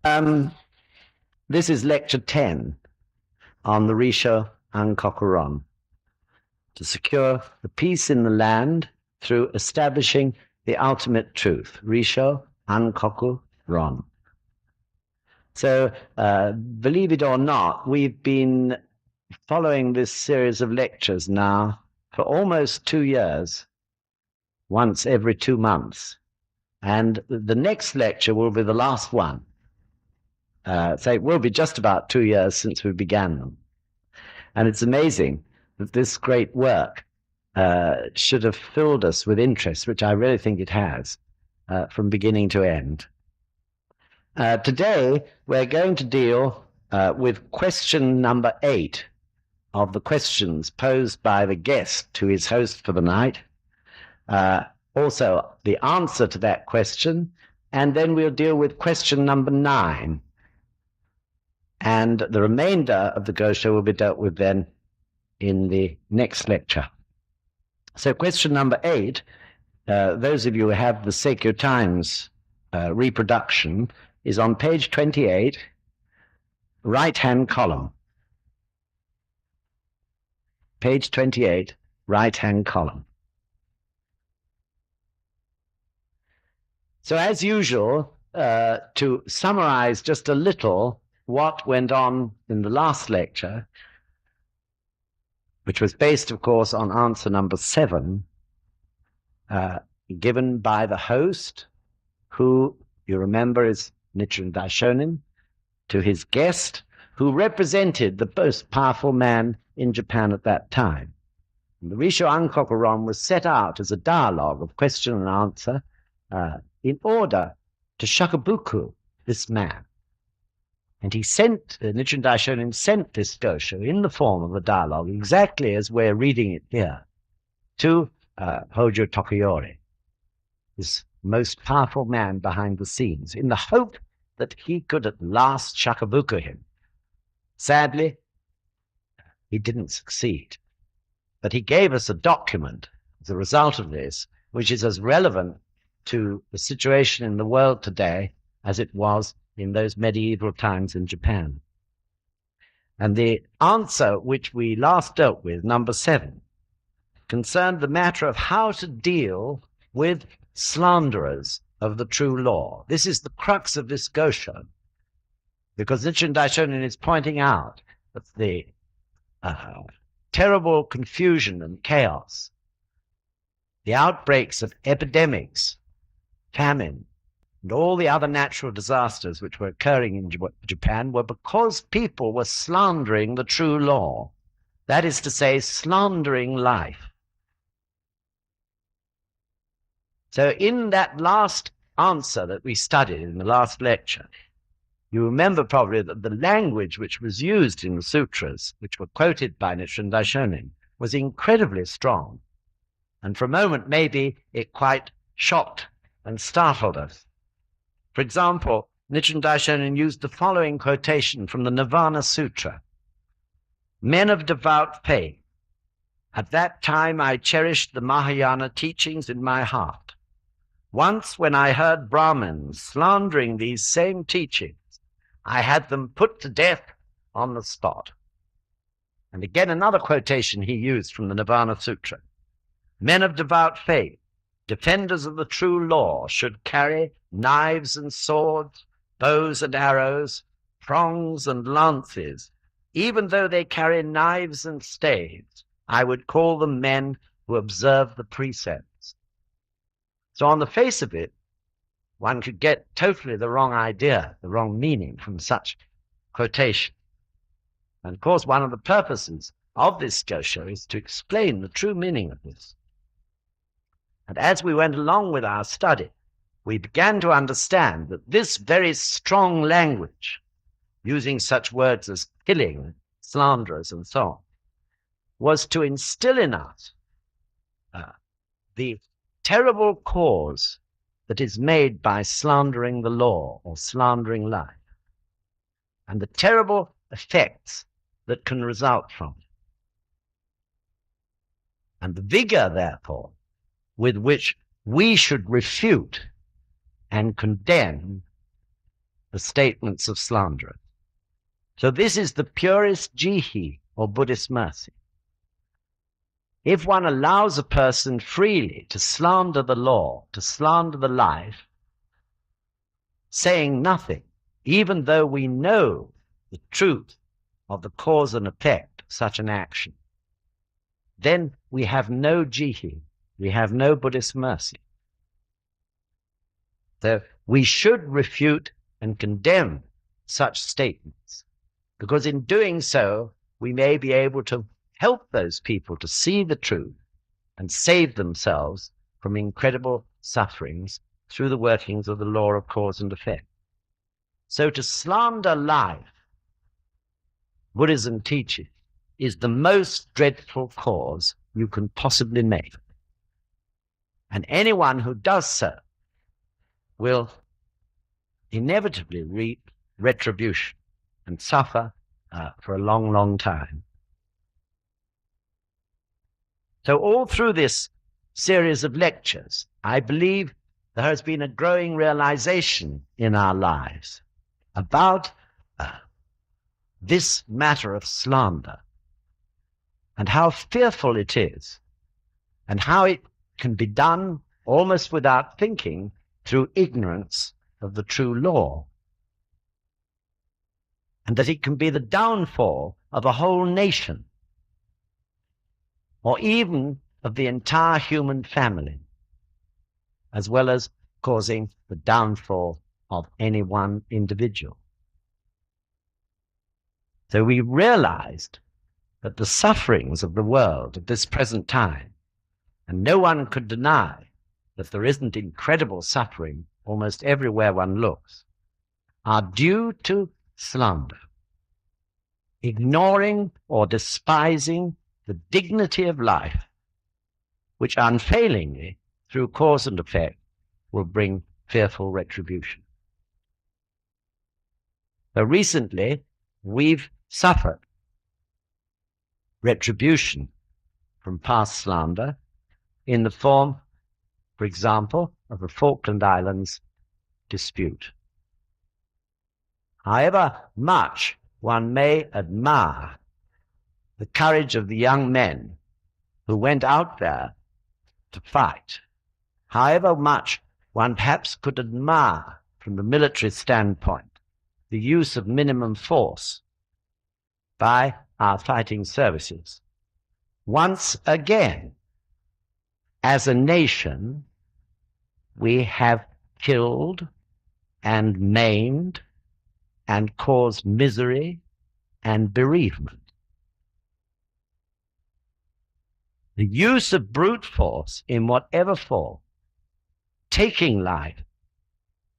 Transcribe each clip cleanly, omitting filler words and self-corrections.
Um, this is lecture 10 on the Risho Ankokuron, to secure the peace in the land through establishing the ultimate truth, Risho Ankokuron. So, believe it or not, we've been following this series of lectures now for almost 2 years, once every 2 months. And the next lecture will be the last one. So it will be just about 2 years since we began them. And it's amazing that this great work should have filled us with interest, which I really think it has, from beginning to end. Today, we're going to deal with question number 8 of the questions posed by the guest who is host for the night. Also, the answer to that question, and then we'll deal with question number 9. And the remainder of the Gosha will be dealt with then in the next lecture. So question number 8, those of you who have the Seikyo Times reproduction, is on page 28, right-hand column. Page 28, right-hand column. So as usual, to summarize just a little what went on in the last lecture, which was based, of course, on answer number 7, given by the host, who, you remember, is Nichiren Daishonin, to his guest, who represented the most powerful man in Japan at that time. And the Risho Ankokuron was set out as a dialogue of question and answer in order to shakabuku this man. And he sent, Nichiren Daishonin sent this Gosho in the form of a dialogue, exactly as we're reading it here, to Hojo Tokuyori, this most powerful man behind the scenes, in the hope that he could at last shakabuku him. Sadly, he didn't succeed. But he gave us a document as a result of this, which is as relevant to the situation in the world today as it was in those medieval times in Japan. And the answer which we last dealt with, number 7, concerned the matter of how to deal with slanderers of the true law. This is the crux of this Gosho, because Nichiren Daishonin is pointing out that the terrible confusion and chaos, the outbreaks of epidemics, famine, and all the other natural disasters which were occurring in Japan were because people were slandering the true law. That is to say, slandering life. So in that last answer that we studied in the last lecture, you remember probably that the language which was used in the sutras, which were quoted by Nichiren Daishonin, was incredibly strong. And for a moment, maybe it quite shocked and startled us. For example, Nichiren Daishonin used the following quotation from the Nirvana Sutra. Men of devout faith, at that time I cherished the Mahayana teachings in my heart. Once when I heard Brahmins slandering these same teachings, I had them put to death on the spot. And again, another quotation he used from the Nirvana Sutra. Men of devout faith, defenders of the true law, should carry knives and swords, bows and arrows, prongs and lances. Even though they carry knives and staves, I would call them men who observe the precepts. So on the face of it, one could get totally the wrong idea, the wrong meaning from such quotation. And of course, one of the purposes of this Gosho is to explain the true meaning of this. And as we went along with our study, we began to understand that this very strong language, using such words as killing, slanderers, and so on, was to instill in us the terrible cause that is made by slandering the law or slandering life, and the terrible effects that can result from it. And the vigor, therefore, with which we should refute and condemn the statements of slanderers. So this is the purest jihi, or Buddhist mercy. If one allows a person freely to slander the law, to slander the life, saying nothing, even though we know the truth of the cause and effect of such an action, then we have no jihi, we have no Buddhist mercy. So we should refute and condemn such statements, because in doing so, we may be able to help those people to see the truth and save themselves from incredible sufferings through the workings of the law of cause and effect. So to slander life, Buddhism teaches, is the most dreadful cause you can possibly make. And anyone who does so will inevitably reap retribution and suffer for a long, long time. So all through this series of lectures, I believe there has been a growing realization in our lives about this matter of slander and how fearful it is and how it can be done almost without thinking through ignorance of the true law, and that it can be the downfall of a whole nation or even of the entire human family, as well as causing the downfall of any one individual. So we realized that the sufferings of the world at this present time, and no one could deny that there isn't incredible suffering almost everywhere one looks, are due to slander, ignoring or despising the dignity of life, which unfailingly, through cause and effect, will bring fearful retribution. So recently, we've suffered retribution from past slander in the form, for example, of the Falkland Islands dispute. However much one may admire the courage of the young men who went out there to fight, however much one perhaps could admire from the military standpoint the use of minimum force by our fighting services, once again, as a nation, we have killed and maimed and caused misery and bereavement. The use of brute force in whatever form, taking life,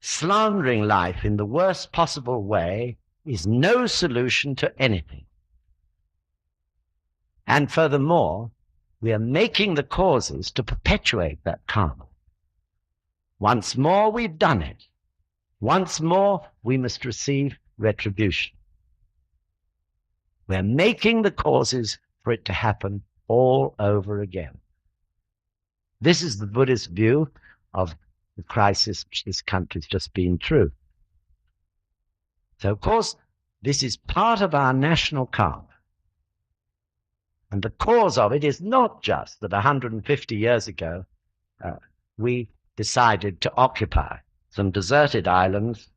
slandering life in the worst possible way, is no solution to anything. And furthermore, we are making the causes to perpetuate that karma. Once more we've done it. Once more we must receive retribution. We're making the causes for it to happen all over again. This is the Buddhist view of the crisis which this country's just been through. So, of course, this is part of our national karma. And the cause of it is not just that 150 years ago we decided to occupy some deserted islands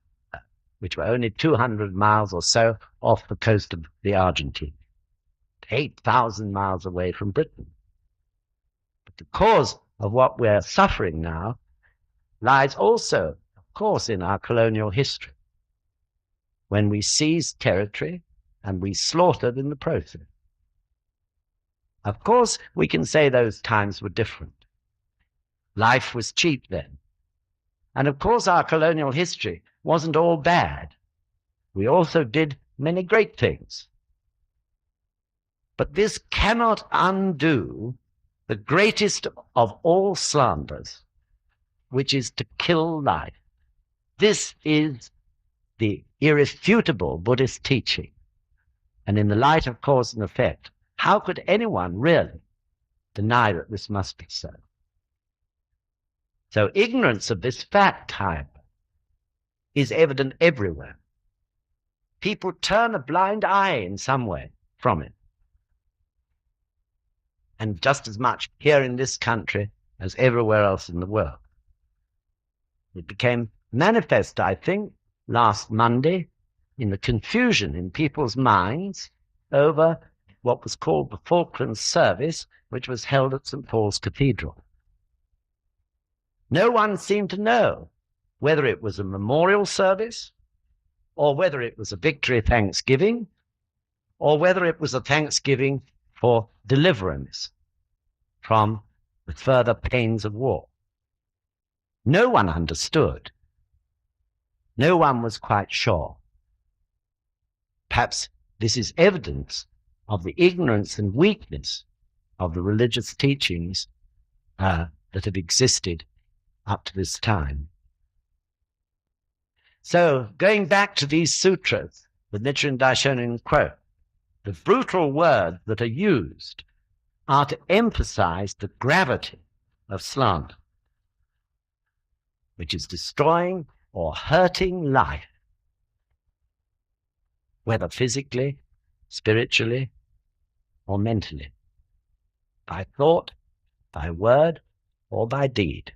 which were only 200 miles or so off the coast of the Argentine, 8,000 miles away from Britain. But the cause of what we're suffering now lies also, of course, in our colonial history, when we seized territory and we slaughtered in the process. Of course, we can say those times were different. Life was cheap then. And of course, our colonial history wasn't all bad. We also did many great things. But this cannot undo the greatest of all slanders, which is to kill life. This is the irrefutable Buddhist teaching. And in the light of cause and effect, how could anyone really deny that this must be so? So ignorance of this fact, however, is evident everywhere. People turn a blind eye in some way from it. And just as much here in this country as everywhere else in the world. It became manifest, I think, last Monday in the confusion in people's minds over what was called the Falklands Service, which was held at St. Paul's Cathedral. No one seemed to know whether it was a memorial service, or whether it was a victory thanksgiving, or whether it was a thanksgiving for deliverance from the further pains of war. No one understood. No one was quite sure. Perhaps this is evidence of the ignorance and weakness of the religious teachings that have existed up to this time. So, going back to these sutras, the Nichiren Daishonin quote, the brutal words that are used are to emphasize the gravity of slander, which is destroying or hurting life, whether physically, spiritually, or mentally, by thought, by word, or by deed.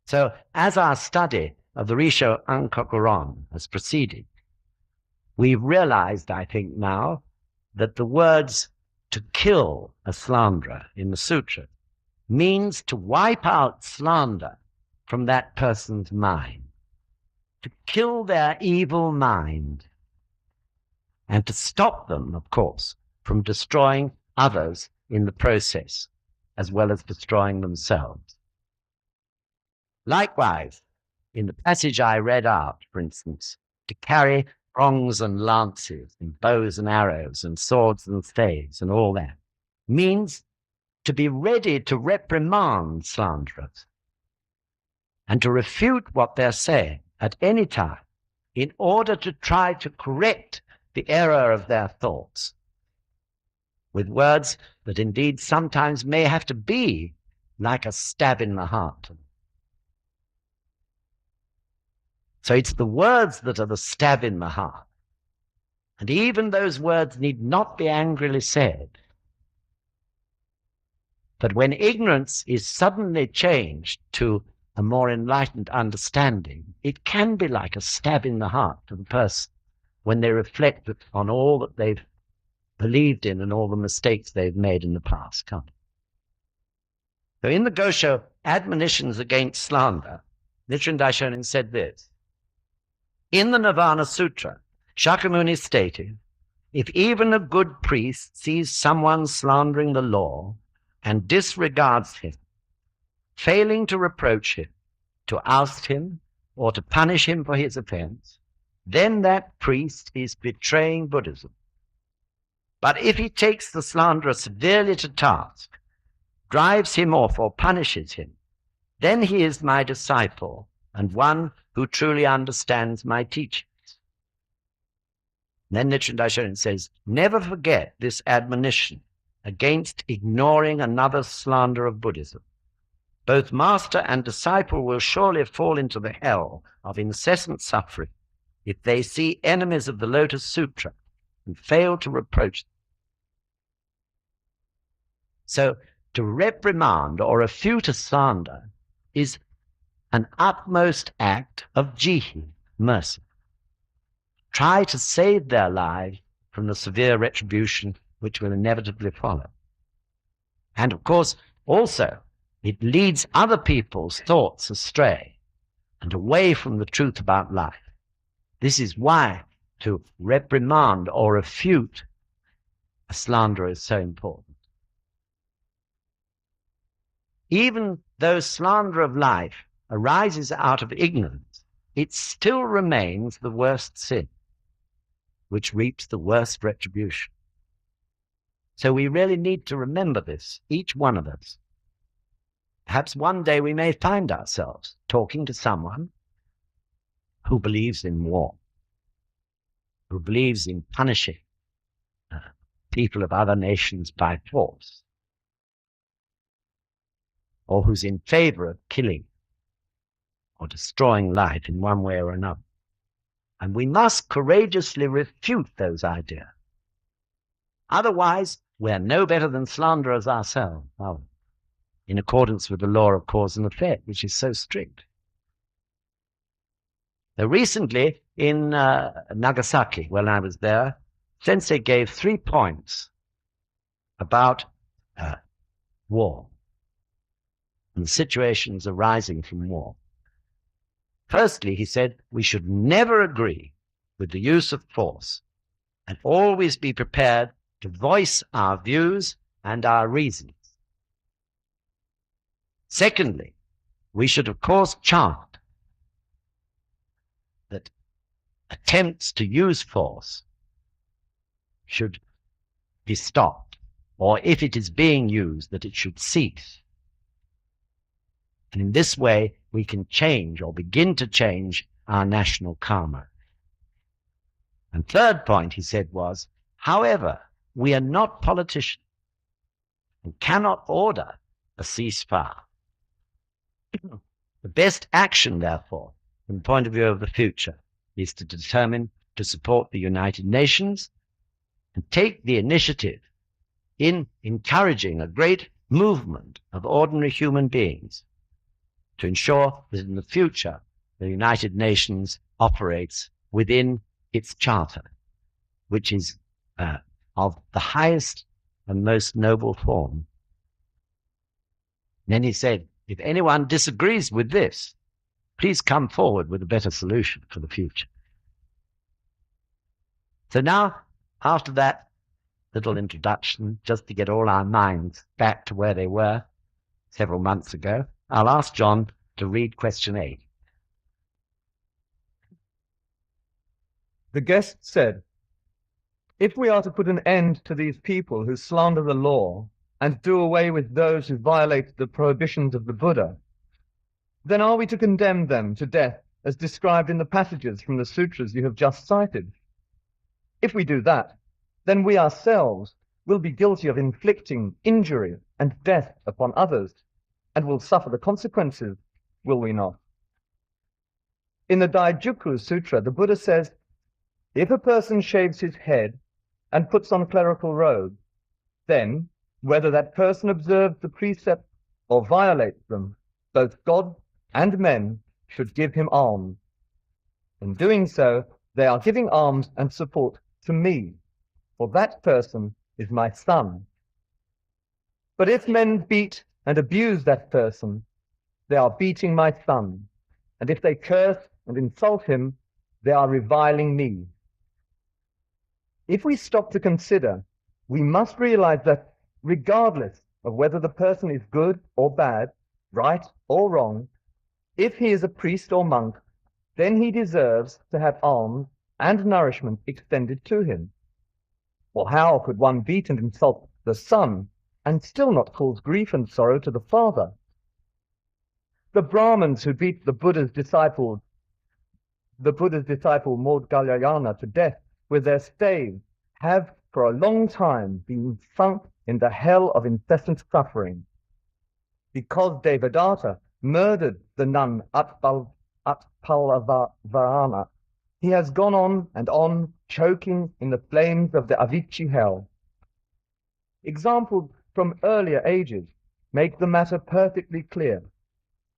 So, as our study of the Risho Ankokuron has proceeded, we've realized, I think now, that the words to kill a slanderer in the sutra means to wipe out slander from that person's mind, to kill their evil mind, and to stop them, of course, from destroying others in the process, as well as destroying themselves. Likewise, in the passage I read out, for instance, to carry prongs and lances and bows and arrows and swords and staves and all that means to be ready to reprimand slanderers and to refute what they're saying at any time in order to try to correct the error of their thoughts with words that indeed sometimes may have to be like a stab in the heart. So it's the words that are the stab in the heart. And even those words need not be angrily said. But when ignorance is suddenly changed to a more enlightened understanding, it can be like a stab in the heart to the person when they reflect on all that they've believed in and all the mistakes they've made in the past. So in the Gosho Admonitions Against Slander, Nichiren Daishonin said this, in the Nirvana Sutra, Shakyamuni stated, if even a good priest sees someone slandering the law and disregards him, failing to reproach him, to oust him, or to punish him for his offense, then that priest is betraying Buddhism. But if he takes the slanderer severely to task, drives him off or punishes him, then he is my disciple and one who truly understands my teachings. Then Nichiren Daishonin says, never forget this admonition against ignoring another's slander of Buddhism. Both master and disciple will surely fall into the hell of incessant suffering if they see enemies of the Lotus Sutra and fail to reproach them. So, to reprimand or refute a slander is an utmost act of jihi, mercy. Try to save their lives from the severe retribution which will inevitably follow. And of course, also, it leads other people's thoughts astray and away from the truth about life. This is why to reprimand or refute a slanderer is so important. Even though slander of life arises out of ignorance, it still remains the worst sin, which reaps the worst retribution. So we really need to remember this, each one of us. Perhaps one day we may find ourselves talking to someone who believes in war, who believes in punishing people of other nations by force, or who's in favor of killing or destroying life in one way or another. And we must courageously refute those ideas. Otherwise, we're no better than slanderers ourselves, in accordance with the law of cause and effect, which is so strict. Now, recently, in Nagasaki, when I was there, Sensei gave 3 points about war and the situations arising from war. Firstly, he said, we should never agree with the use of force and always be prepared to voice our views and our reasons. Secondly, we should of course chant that attempts to use force should be stopped, or if it is being used, that it should cease. And in this way, we can change or begin to change our national karma. And third point, he said, was, however, we are not politicians and cannot order a ceasefire. The best action, therefore, from the point of view of the future, is to determine to support the United Nations and take the initiative in encouraging a great movement of ordinary human beings to ensure that in the future the United Nations operates within its charter, which is of the highest and most noble form. And then he said, if anyone disagrees with this, please come forward with a better solution for the future. So now, after that little introduction, just to get all our minds back to where they were several months ago, I'll ask John to read question 8. The guest said, if we are to put an end to these people who slander the law and do away with those who violate the prohibitions of the Buddha, then are we to condemn them to death as described in the passages from the sutras you have just cited? If we do that, then we ourselves will be guilty of inflicting injury and death upon others, and will suffer the consequences, will we not? In the Daijuku Sutra, the Buddha says, if a person shaves his head and puts on clerical robes, then, whether that person observes the precepts or violates them, both God and men should give him alms. In doing so, they are giving alms and support to me, for that person is my son. But if men beat and abuse that person, they are beating my son, and if they curse and insult him, they are reviling me. If we stop to consider, we must realize that regardless of whether the person is good or bad, right or wrong, if he is a priest or monk, then he deserves to have alms and nourishment extended to him. For how could one beat and insult the son and still not cause grief and sorrow to the father? The Brahmins who beat the Buddha's disciple Maudgalyayana to death with their staves have for a long time been sunk in the hell of incessant suffering. Because Devadatta murdered the nun Atpalavarana, he has gone on, choking in the flames of the Avicii hell. Examples from earlier ages make the matter perfectly clear,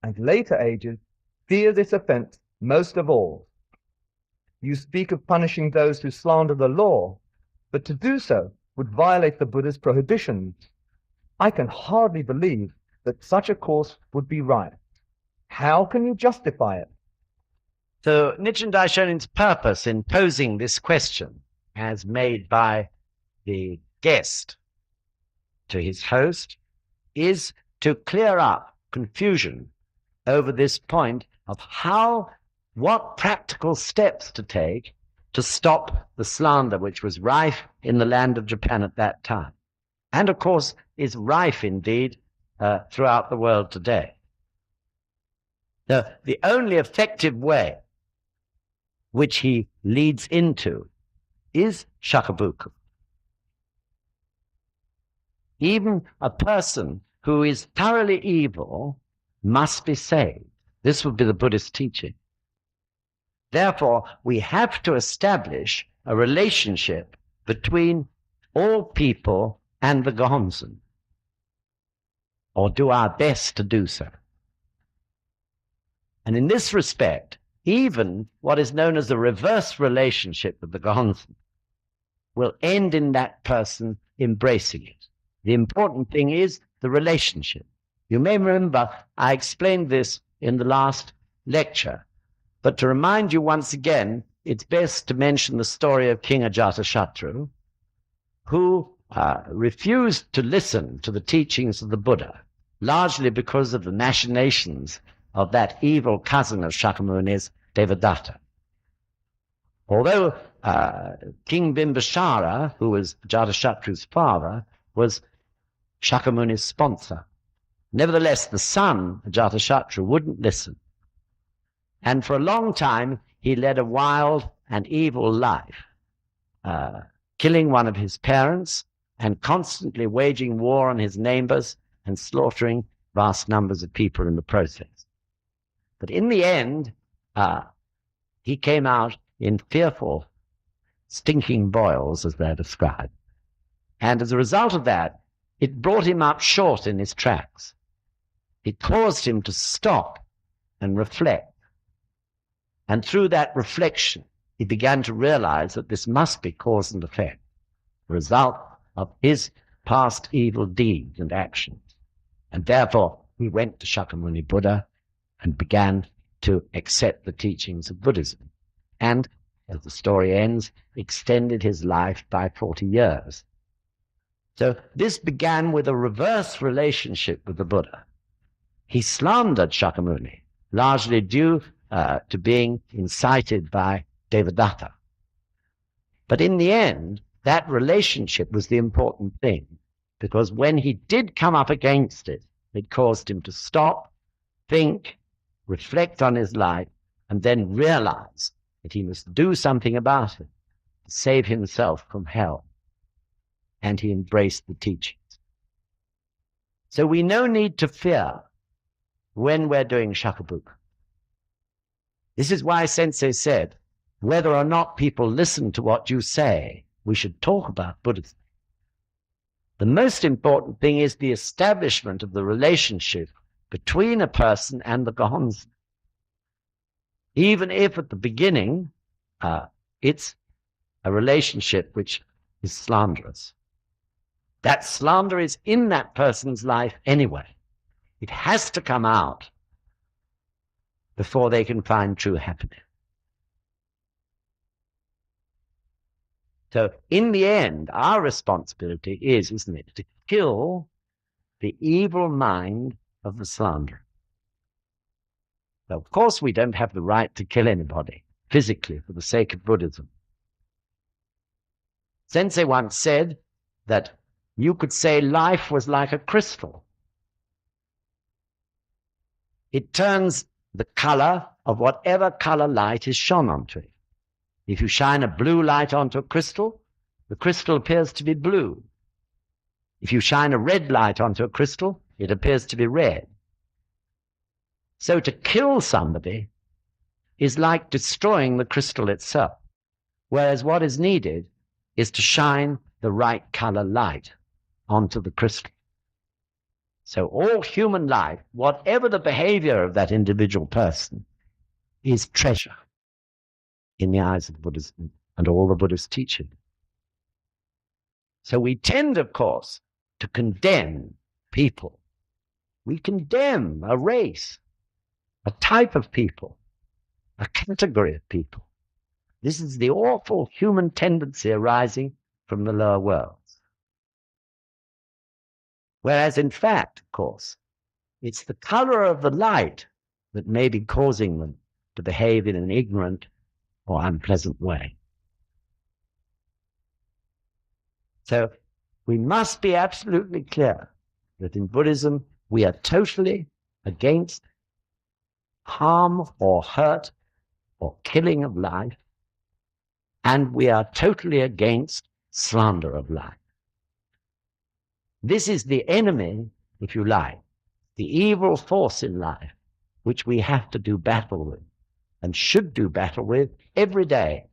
and later ages fear this offense most of all. You speak of punishing those who slander the law, but to do so would violate the Buddha's prohibitions. I can hardly believe that such a course would be right. How can you justify it? So Nichiren Daishonin's purpose in posing this question, as made by the guest to his host, is to clear up confusion over this point of what practical steps to take to stop the slander which was rife in the land of Japan at that time, and of course is rife indeed throughout the world today. Now, the only effective way which he leads into is shakabuku. Even a person who is thoroughly evil must be saved. This would be the Buddhist teaching. Therefore, we have to establish a relationship between all people and the Gohonzon, or do our best to do so. And in this respect, even what is known as a reverse relationship with the Gohonzon will end in that person embracing it. The important thing is the relationship. You may remember I explained this in the last lecture, but to remind you once again, it's best to mention the story of King Ajatashatru, who refused to listen to the teachings of the Buddha, largely because of the machinations of that evil cousin of Shakyamuni's, Devadatta. Although King Bimbisara, who was Ajatashatru's father, was Shakyamuni's sponsor, nevertheless the son, Ajatashatru, wouldn't listen. And for a long time, he led a wild and evil life, killing one of his parents and constantly waging war on his neighbors and slaughtering vast numbers of people in the process. But in the end, he came out in fearful, stinking boils, as they're described. And as a result of that, it brought him up short in his tracks. It caused him to stop and reflect. And through that reflection, he began to realize that this must be cause and effect, the result of his past evil deeds and actions. And therefore, he went to Shakyamuni Buddha and began to accept the teachings of Buddhism. And, as the story ends, extended his life by 40 years. So this began with a reverse relationship with the Buddha. He slandered Shakyamuni, largely due to being incited by Devadatta. But in the end, that relationship was the important thing, because when he did come up against it, it caused him to stop, think, reflect on his life, and then realize that he must do something about it to save himself from hell. And he embraced the teachings. So we no need to fear when we're doing shakabuku. This is why Sensei said, whether or not people listen to what you say, we should talk about Buddhism. The most important thing is the establishment of the relationship between a person and the Gohonzon. Even if at the beginning it's a relationship which is slanderous. That slander is in that person's life anyway. It has to come out before they can find true happiness. So in the end, our responsibility is, isn't it, to kill the evil mind of the slanderer. Now, of course, we don't have the right to kill anybody physically for the sake of Buddhism. Sensei once said that you could say life was like a crystal. It turns the color of whatever color light is shone onto it. If you shine a blue light onto a crystal, the crystal appears to be blue. If you shine a red light onto a crystal, it appears to be red. So to kill somebody is like destroying the crystal itself, whereas what is needed is to shine the right color light onto the crystal. So all human life, whatever the behavior of that individual person, is treasure in the eyes of Buddhism and all the Buddhist teaching. So we tend, of course, to condemn people. We condemn a race, a type of people, a category of people. This is the awful human tendency arising from the lower worlds. Whereas in fact, of course, it's the color of the light that may be causing them to behave in an ignorant or unpleasant way. So we must be absolutely clear that in Buddhism we are totally against harm or hurt or killing of life, and we are totally against slander of life. This is the enemy, if you like, the evil force in life which we have to do battle with and should do battle with every day,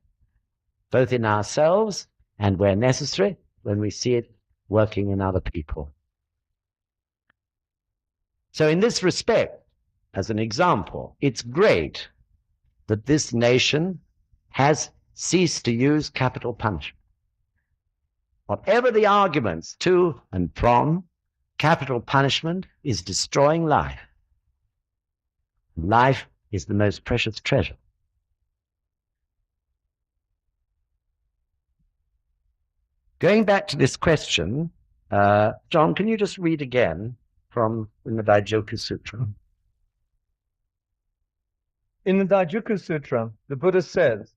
both in ourselves and, where necessary, when we see it working in other people. So in this respect, as an example, it's great that this nation has ceased to use capital punishment. Whatever the arguments to and from, capital punishment is destroying life. Life is the most precious treasure. Going back to this question, John, can you just read again from in the Daijoku Sutra? In the Daijoku Sutra, the Buddha says,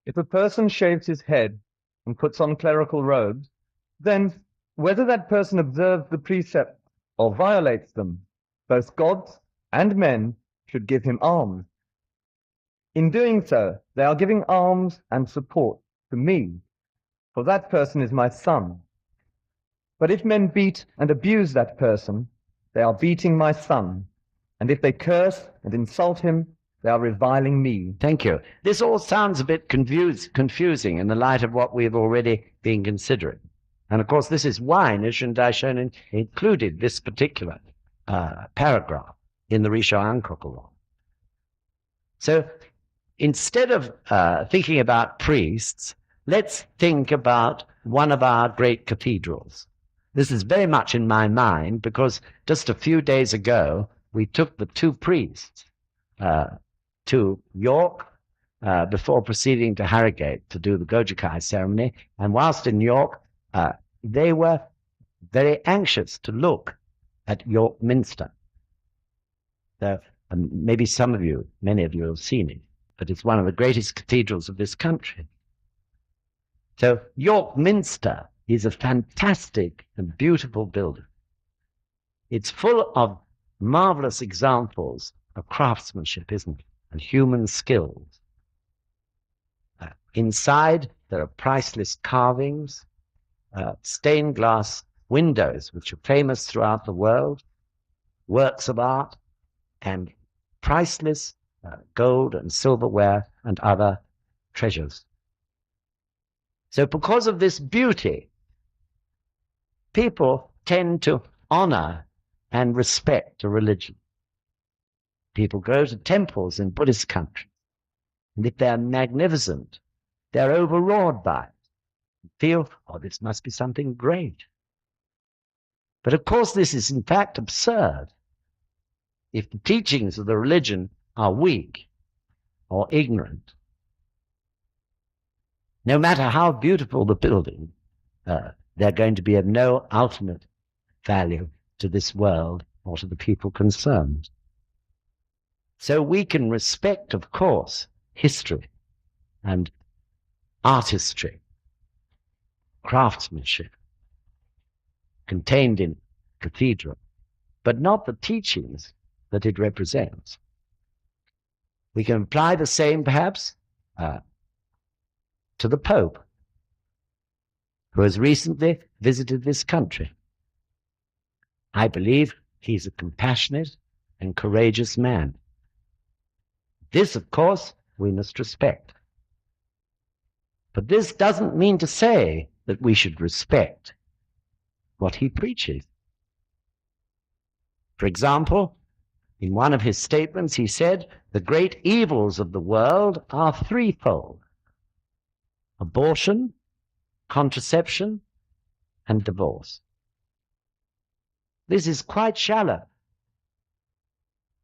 if a person shaves his head and puts on clerical robes, then whether that person observes the precepts or violates them, both gods and men should give him alms. In doing so, they are giving alms and support to me, for that person is my son. But if men beat and abuse that person, they are beating my son, and if they curse and insult him, they are reviling me. Thank you. This all sounds a bit confusing in the light of what we've already been considering. And of course, this is why Nichiren Daishonin included this particular paragraph in the Risho Ankoku Law. So instead of thinking about priests, let's think about one of our great cathedrals. This is very much in my mind because just a few days ago, we took the two priests to York before proceeding to Harrogate to do the Gojukai ceremony. And whilst in York, they were very anxious to look at York Minster. So, maybe many of you have seen it, but it's one of the greatest cathedrals of this country. So York Minster is a fantastic and beautiful building. It's full of marvelous examples of craftsmanship, isn't it? And human skills. Inside, there are priceless carvings, stained glass windows, which are famous throughout the world, works of art, and priceless gold and silverware and other treasures. So because of this beauty, people tend to honor and respect a religion. People go to temples in Buddhist countries, and if they're magnificent, they're overawed by it, feel, oh, this must be something great. But of course, this is in fact absurd. If the teachings of the religion are weak or ignorant, no matter how beautiful the building, they're going to be of no ultimate value to this world or to the people concerned. So we can respect, of course, history and artistry, craftsmanship contained in cathedral, but not the teachings that it represents. We can apply the same, perhaps, to the Pope, who has recently visited this country. I believe he's a compassionate and courageous man. This, of course, we must respect. But this doesn't mean to say that we should respect what he preaches. For example, in one of his statements, he said, the great evils of the world are threefold: abortion, contraception, and divorce. This is quite shallow,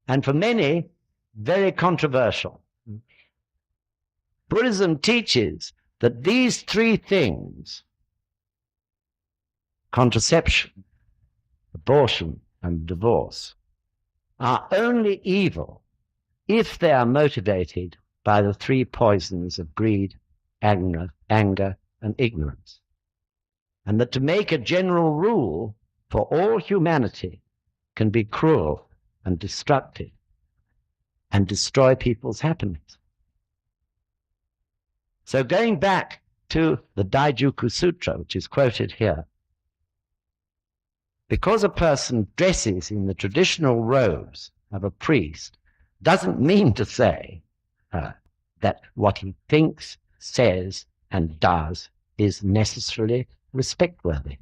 and for many, very controversial. Buddhism teaches that these three things, contraception, abortion, and divorce, are only evil if they are motivated by the three poisons of greed, anger, and ignorance. And that to make a general rule for all humanity can be cruel and destructive and destroy people's happiness. So going back to the Daijoku Sutra, which is quoted here, because a person dresses in the traditional robes of a priest doesn't mean to say that what he thinks, says, and does is necessarily respect-worthy.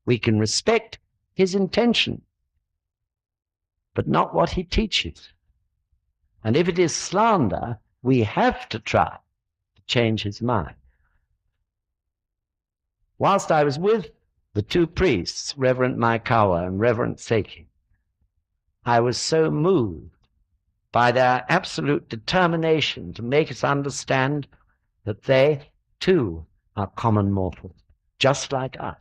We can respect his intention, but not what he teaches. And if it is slander, we have to try to change his mind. Whilst I was with the two priests, Reverend Maekawa and Reverend Seiki, I was so moved by their absolute determination to make us understand that they, too, are common mortals, just like us,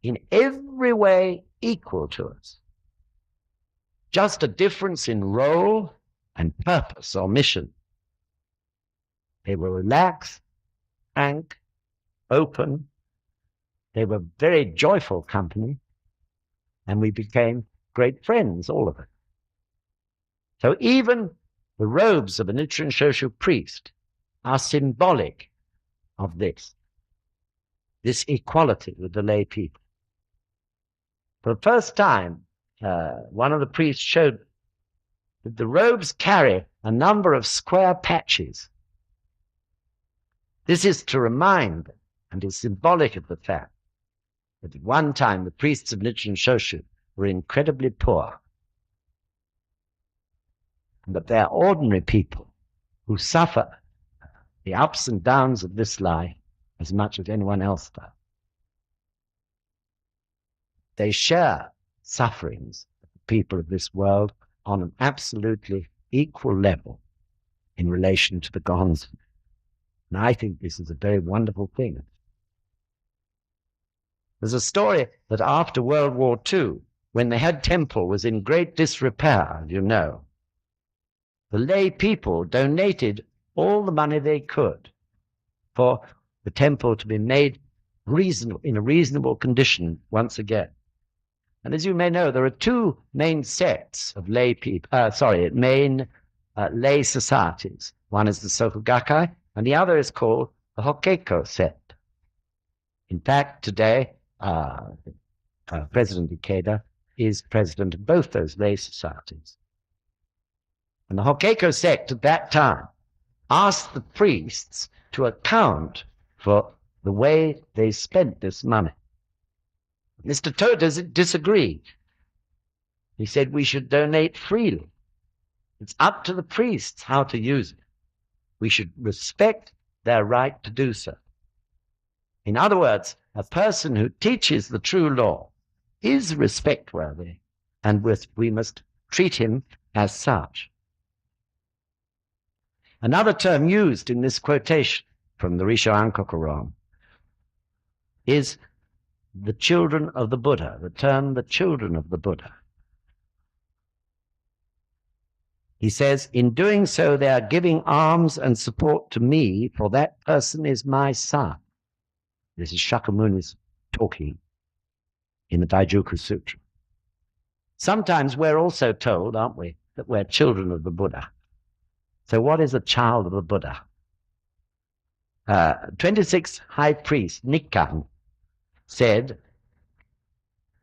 in every way equal to us. Just a difference in role and purpose or mission. They were relaxed, frank, open. They were very joyful company, and we became great friends, all of us. So even the robes of a Nichiren Shoshu priest are symbolic of this equality with the lay people. For the first time, one of the priests showed that the robes carry a number of square patches. This is to remind them, and is symbolic of the fact, that at one time the priests of Nichiren Shoshu were incredibly poor, and that they are ordinary people who suffer the ups and downs of this life as much as anyone else does. They share sufferings of the people of this world on an absolutely equal level in relation to the gods. And I think this is a very wonderful thing. There's a story that after World War II, when the head temple was in great disrepair, you know, the lay people donated all the money they could for the temple to be made in a reasonable condition once again. And as you may know, there are two main sets of lay societies. One is the Soka Gakkai, and the other is called the Hokkeko sect. In fact, today, President Ikeda is president of both those lay societies. And the Hokkeko sect at that time asked the priests to account for the way they spent this money. Mr. Toda disagreed. He said we should donate freely. It's up to the priests how to use it. We should respect their right to do so. In other words, a person who teaches the true law is respect-worthy, and we must treat him as such. Another term used in this quotation from the Risho Ankokuron is the children of the Buddha, the term the children of the Buddha. He says, in doing so, they are giving alms and support to me, for that person is my son. This is Shakyamuni's talking in the Daijoku Sutra. Sometimes we're also told, aren't we, that we're children of the Buddha. So what is a child of the Buddha? 26th High Priest Nikkan said,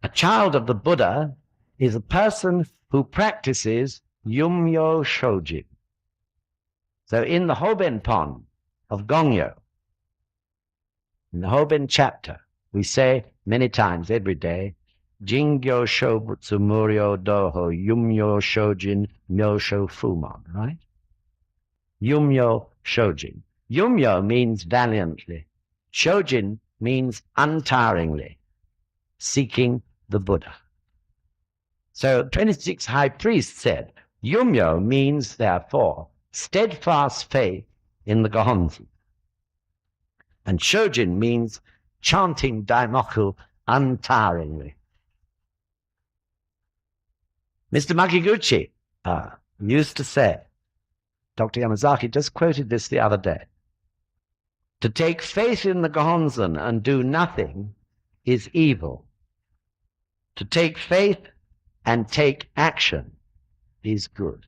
a child of the Buddha is a person who practices Yumyo Shojin. So in the Hoben Pon of Gongyo, in the Hoben chapter, we say many times every day, Jingyo Shobutsu Muryo Doho Yumyo Shojin Myosho Fumon, right? Yumyo Shojin. Yumyo means valiantly. Shojin means untiringly, seeking the Buddha. So 26 High Priest said, Yumyo means, therefore, steadfast faith in the Gohonzon. And Shojin means chanting Daimoku untiringly. Mr. Makiguchi used to say, Dr. Yamazaki just quoted this the other day, to take faith in the Gohonzon and do nothing is evil. To take faith and take action is good.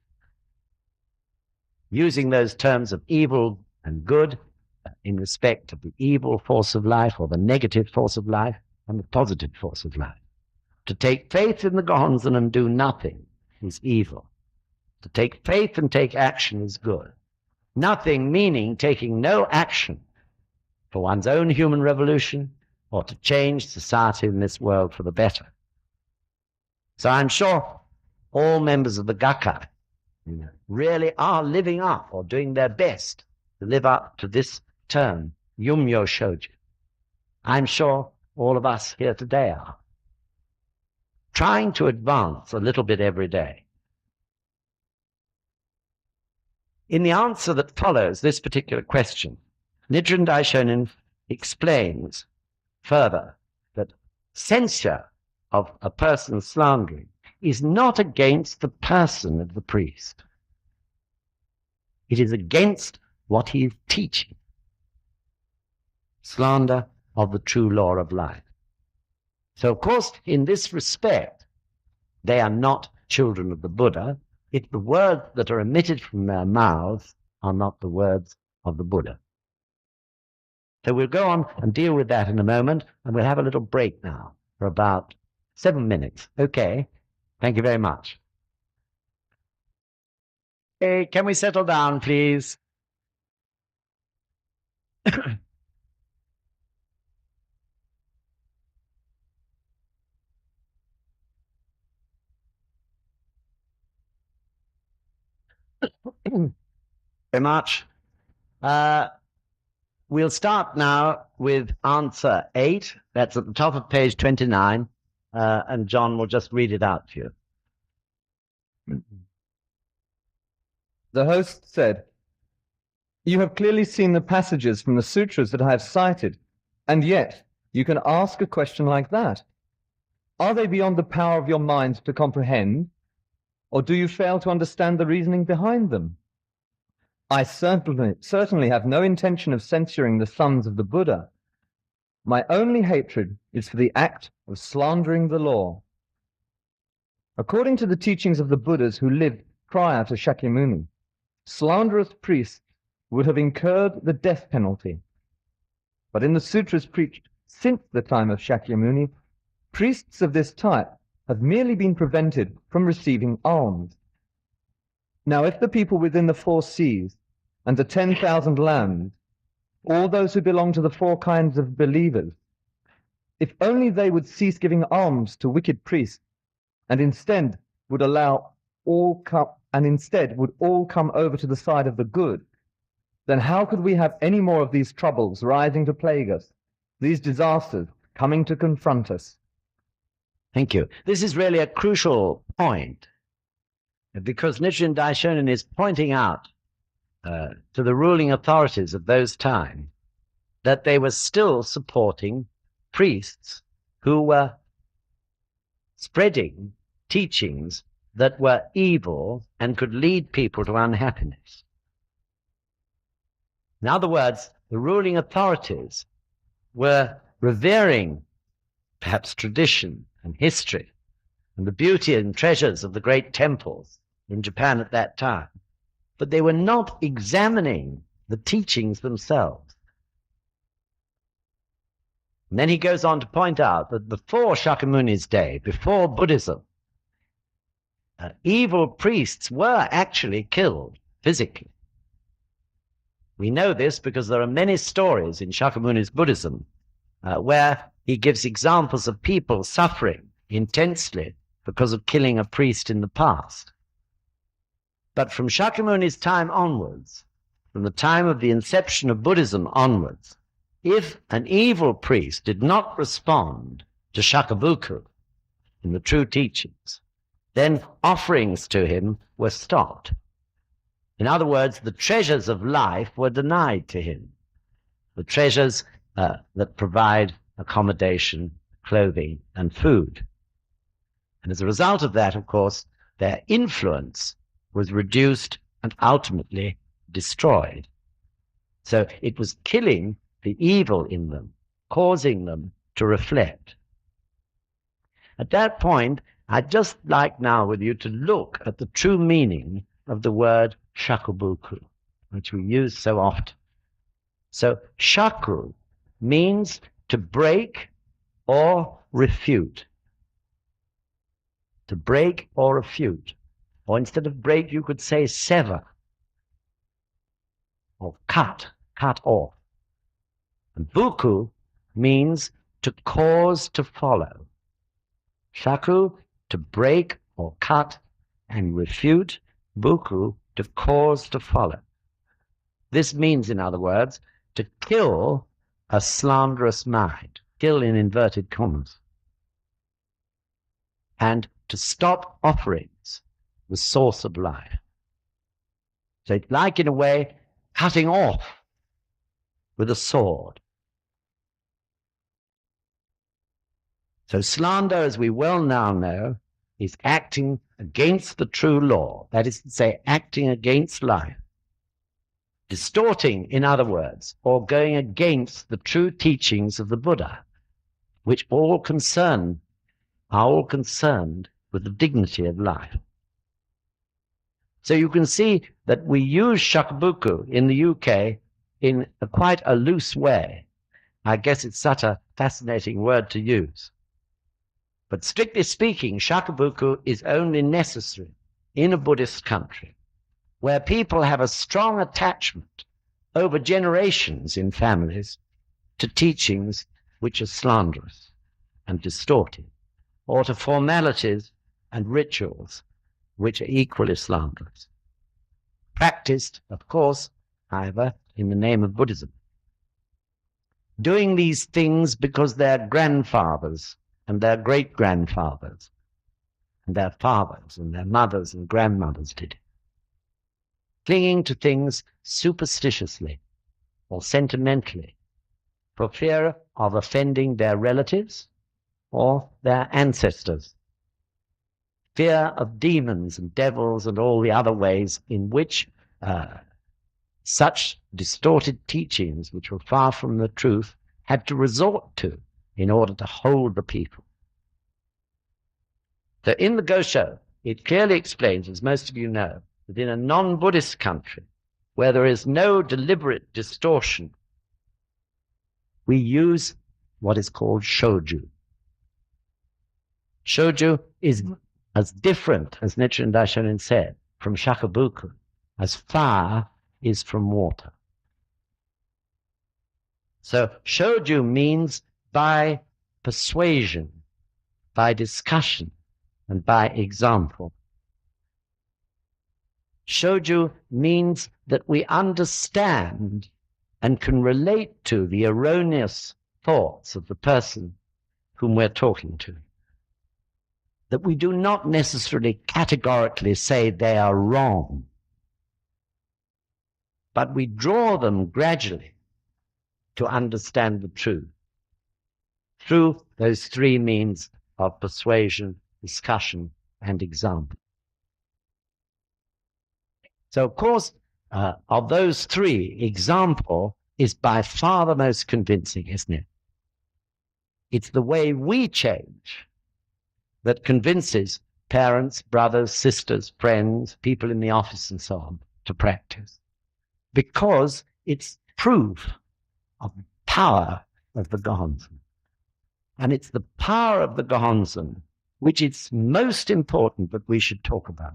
Using those terms of evil and good in respect of the evil force of life or the negative force of life and the positive force of life. To take faith in the Gohonzon and do nothing is evil. To take faith and take action is good. Nothing meaning taking no action for one's own human revolution or to change society in this world for the better. So I'm sure all members of the Gakkai really are living up or doing their best to live up to this term, Yumyo Shoji. I'm sure all of us here today are trying to advance a little bit every day. In the answer that follows this particular question, Nichiren Daishonin explains further that censure of a person slandering is not against the person of the priest. It is against what he is teaching. Slander of the true law of life. So, of course, in this respect, they are not children of the Buddha if the words that are emitted from their mouths are not the words of the Buddha. So we'll go on and deal with that in a moment, and we'll have a little break now for about 7 minutes. Okay, thank you very much. Hey, can we settle down, please? Very much. We'll start now with answer 8. That's at the top of page 29, and John will just read it out to you. The host said, "You have clearly seen the passages from the sutras that I have cited, and yet you can ask a question like that. Are they beyond the power of your mind to comprehend, or do you fail to understand the reasoning behind them? I certainly have no intention of censuring the sons of the Buddha. My only hatred is for the act of slandering the law. According to the teachings of the Buddhas who lived prior to Shakyamuni, slanderous priests would have incurred the death penalty. But in the sutras preached since the time of Shakyamuni, priests of this type have merely been prevented from receiving alms. Now, if the people within the 4 seas and the 10,000 lands, all those who belong to the 4 kinds of believers, if only they would cease giving alms to wicked priests and instead would all come over to the side of the good, then how could we have any more of these troubles rising to plague us, these disasters coming to confront us?" Thank you. This is really a crucial point, because Nichiren Daishonin is pointing out to the ruling authorities of those times that they were still supporting priests who were spreading teachings that were evil and could lead people to unhappiness. In other words, the ruling authorities were revering perhaps tradition and history and the beauty and treasures of the great temples in Japan at that time, but they were not examining the teachings themselves. And then he goes on to point out that before Shakyamuni's day, before Buddhism, evil priests were actually killed physically. We know this because there are many stories in Shakyamuni's Buddhism where he gives examples of people suffering intensely because of killing a priest in the past. But from Shakyamuni's time onwards, from the time of the inception of Buddhism onwards, if an evil priest did not respond to Shakabuku in the true teachings, then offerings to him were stopped. In other words, the treasures of life were denied to him, the treasures that provide accommodation, clothing, and food. And as a result of that, of course, their influence was reduced and ultimately destroyed. So it was killing the evil in them, causing them to reflect. At that point, I'd just like now with you to look at the true meaning of the word shakubuku, which we use so often. So shaku means to break or refute. To break or refute. Or instead of break, you could say sever, or cut off. And buku means to cause to follow. Shaku, to break or cut and refute. Buku, to cause to follow. This means, in other words, to kill a slanderous mind, kill in inverted commas, and to stop offerings, the source of life. So it's like, in a way, cutting off with a sword. So slander, as we well now know, is acting against the true law, that is to say, acting against life, distorting, in other words, or going against the true teachings of the Buddha, which are all concerned with the dignity of life. So you can see that we use shakubuku in the UK in quite a loose way. I guess it's such a fascinating word to use. But strictly speaking, shakubuku is only necessary in a Buddhist country where people have a strong attachment over generations in families to teachings which are slanderous and distorted, or to formalities and rituals which are equally slanderous. Practiced, of course, however, in the name of Buddhism. Doing these things because their grandfathers and their great-grandfathers and their fathers and their mothers and grandmothers did it. Clinging to things superstitiously or sentimentally for fear of offending their relatives or their ancestors. Fear of demons and devils and all the other ways in which such distorted teachings, which were far from the truth, had to resort to in order to hold the people. So in the Gosho, it clearly explains, as most of you know, that in a non-Buddhist country, where there is no deliberate distortion, we use what is called shoju. Shoju is as different, as Nichiren Daishonin said, from shakubuku, as fire is from water. So shoju means by persuasion, by discussion, and by example. Shoju means that we understand and can relate to the erroneous thoughts of the person whom we're talking to. That we do not necessarily categorically say they are wrong, but we draw them gradually to understand the truth through those three means of persuasion, discussion, and example. So, of course, of those three, example is by far the most convincing, isn't it? It's the way we change that convinces parents, brothers, sisters, friends, people in the office, and so on, to practice. Because it's proof of the power of the Gohonzon. And it's the power of the Gohonzon which it's most important that we should talk about.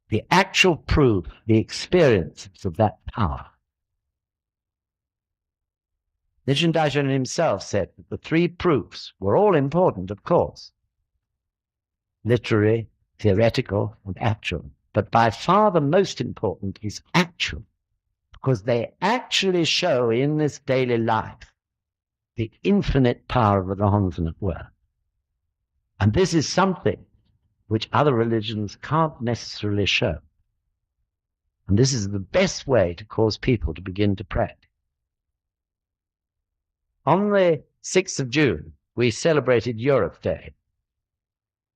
The actual proof, the experience of that power. Nichiren Daishonin himself said that the three proofs were all important, of course. Literary, theoretical, and actual. But by far the most important is actual, because they actually show in this daily life the infinite power of the Gohonzon at work. And this is something which other religions can't necessarily show. And this is the best way to cause people to begin to practice. On the 6th of June, we celebrated Europe Day.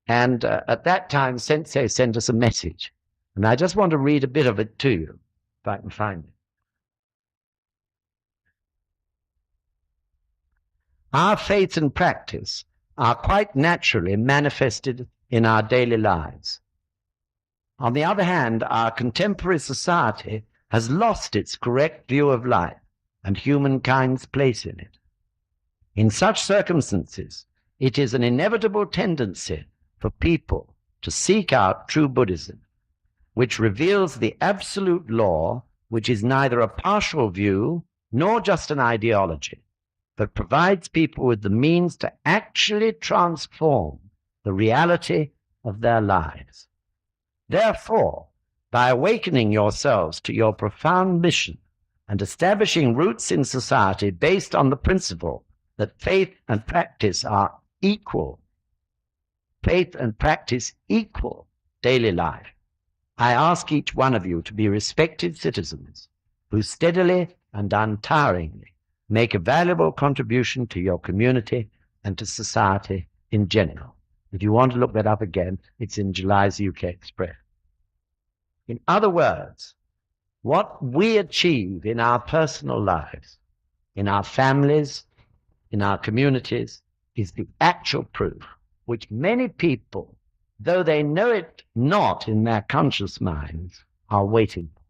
And at that time, Sensei sent us a message. And I just want to read a bit of it to you, if I can find it. Our faith and practice are quite naturally manifested in our daily lives. On the other hand, our contemporary society has lost its correct view of life and humankind's place in it. In such circumstances, it is an inevitable tendency for people to seek out true Buddhism, which reveals the absolute law, which is neither a partial view nor just an ideology, but provides people with the means to actually transform the reality of their lives. Therefore, by awakening yourselves to your profound mission and establishing roots in society based on the principle that faith and practice are equal, faith and practice equal daily life, I ask each one of you to be respected citizens who steadily and untiringly make a valuable contribution to your community and to society in general. If you want to look that up again, it's in July's UK Express. In other words, what we achieve in our personal lives, in our families, in our communities, is the actual proof which many people, though they know it not in their conscious minds, are waiting for.